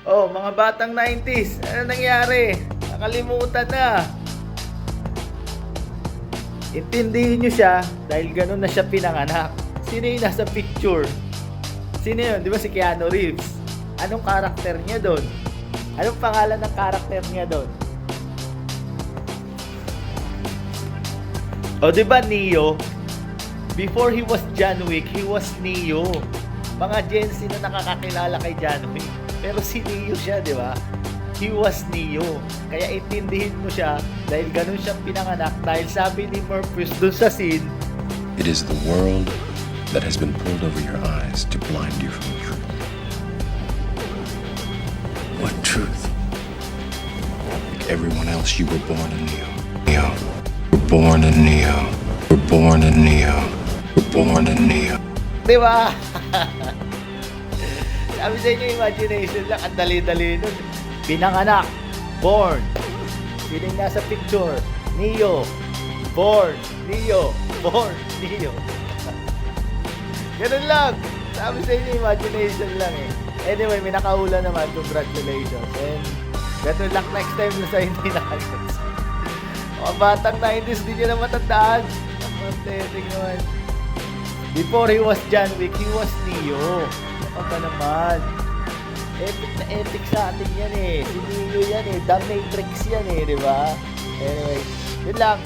Oh, mga batang 90s, ano nangyari? Nakalimutan na. Intindihin nyo siya dahil ganun na siya pinanganak. Sino yung nasa picture? Sino yun? Di ba si Keanu Reeves? Anong karakter niya doon? Anong pangalan ng karakter niya doon? O di ba Neo? Before he was John Wick, he was Neo. Mga Gen Z na nakakakilala kay John Wick. Pero si Neo siya, di ba? He was Neo. Kaya intindihin mo siya dahil ganun siyang pinanganak. Dahil sabi ni Morpheus dun sa scene, It is the world that has been pulled over your eyes to blind you from the truth. What truth? Like everyone else, you were born a Neo. Neo. We're born a Neo. We're born a Neo. We're born a Neo. di ba? Sabi sa inyo, imagination lang. Ang dali-dali nun. Pinanganak. Born. Sino yung nasa picture? Neo. Born. Neo. Born. Neo. Ganun lang. Sabi sa inyo, imagination lang eh. Anyway, may nakahula naman. Congratulations. And ganun lang next time na sa hindi nakagets. Mga batang 90s, di nyo na matandaan. Ang pathetic naman. Before he was John Wick, he was Neo. Ano pa naman? Epic na epic sa atin yan eh. Si Neo yan eh. The Matrix yan eh, di ba? Anyway, yun lang.